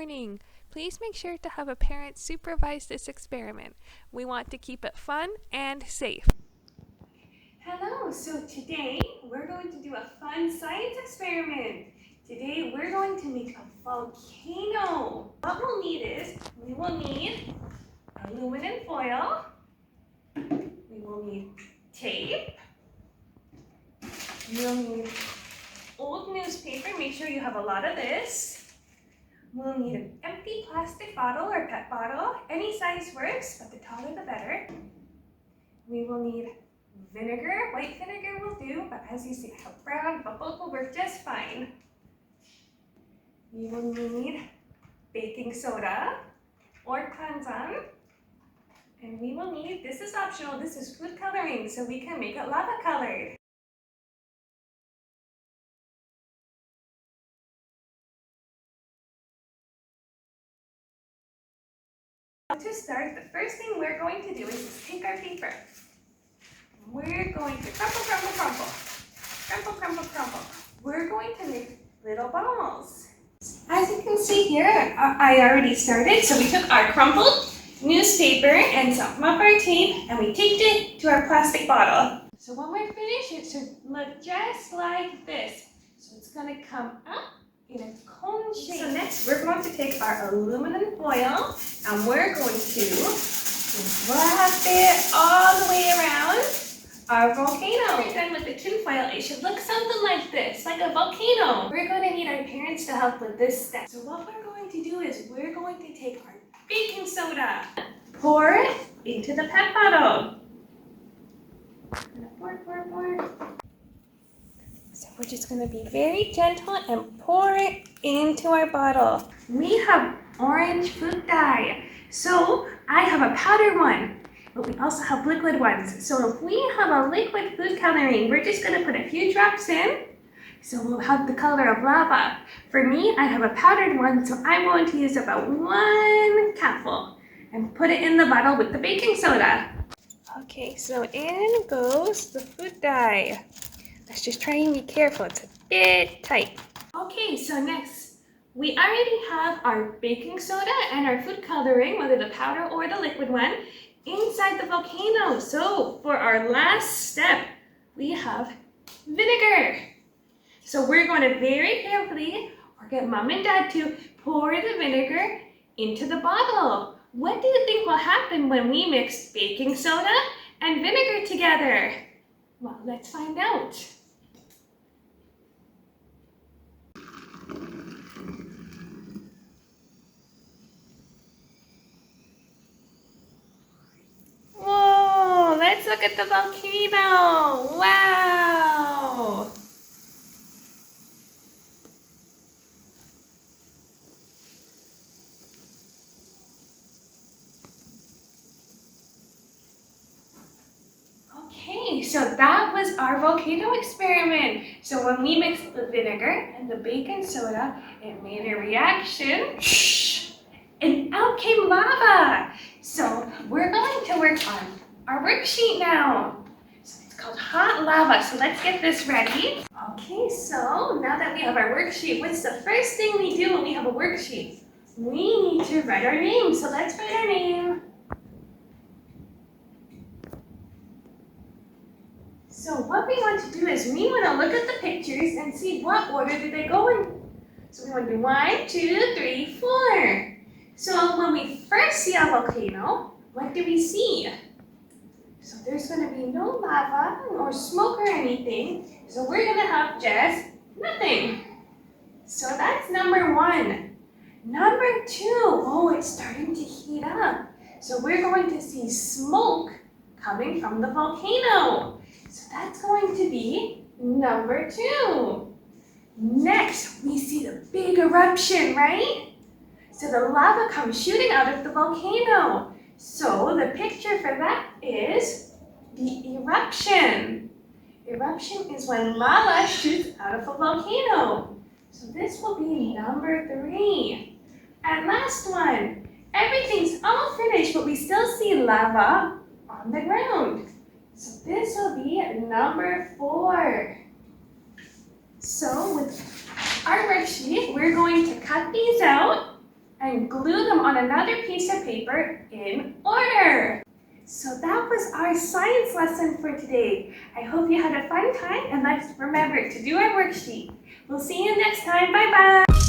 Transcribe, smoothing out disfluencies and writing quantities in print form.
warning. Please make sure to have a parent supervise this experiment. We want to keep it fun and safe. Hello, so today we're going to do a fun science experiment. Today we're going to make a volcano. What we'll need is, we will need aluminum foil, we will need tape, we'll need old newspaper, make sure you have a lot of this. We'll need an empty plastic bottle or PET bottle, any size works, but the taller the better. We will need vinegar, white vinegar will do, but as you see, I have brown, but both will work just fine. We will need baking soda or Kanzan. And we will need, this is optional, this is food coloring, so we can make it lava colored. To start, the first thing we're going to do is just take our paper. We're going to crumple, crumple, crumple. Crumple, crumple, crumple. We're going to make little balls. As you can see here, I already started. So we took our crumpled newspaper and some of our tape and we taped it to our plastic bottle. So when we're finished, it should look just like this. So it's going to come up in a cone shape. So next, we're going to take our aluminum foil and we're going to wrap it all the way around our volcano. When we're done with the tin foil, it should look something like this, like a volcano. We're going to need our parents to help with this step. So what we're going to do is we're going to take our baking soda, pour it into the PET bottle. Pour. So we're just going to be very gentle and pour it into our bottle. We have orange food dye. So I have a powder one, but we also have liquid ones. So if we have a liquid food coloring, we're just going to put a few drops in. So we'll have the color of lava. For me, I have a powdered one, so I'm going to use about 1 cupful and put it in the bottle with the baking soda. Okay, so in goes the food dye. Let's just try and be careful, it's a bit tight. Okay, so next, we already have our baking soda and our food coloring, whether the powder or the liquid one, inside the volcano. So for our last step, we have vinegar. So we're going to very carefully, or get mom and dad to pour the vinegar into the bottle. What do you think will happen when we mix baking soda and vinegar together? Well, let's find out. Whoa, let's look at the volcano. Wow. Okay, so that was our volcano experiment. So when we mixed the vinegar and the baking soda, it made a reaction, and out came lava. So we're going to work on our worksheet now. So it's called hot lava, so let's get this ready. Okay, so now that we have our worksheet, what's the first thing we do when we have a worksheet? We need to write our name, so let's write our name. So what we want to do is we want to look at the pictures and see what order did they go in. So we want to do 1, 2, 3, 4. So when we first see a volcano, what do we see? So there's going to be no lava or smoke or anything. So we're going to have just nothing. So that's number 1. Number 2, oh, it's starting to heat up. So we're going to see smoke coming from the volcano. So that's going to be number 2. Next, we see the big eruption, right? So the lava comes shooting out of the volcano. So the picture for that is the eruption. Eruption is when lava shoots out of a volcano. So this will be number 3. And last one, everything's all finished, but we still see lava on the ground. So this will be number 4. So with our worksheet, we're going to cut these out and glue them on another piece of paper in order. So that was our science lesson for today. I hope you had a fun time, and let's remember to do our worksheet. We'll see you next time. Bye-bye.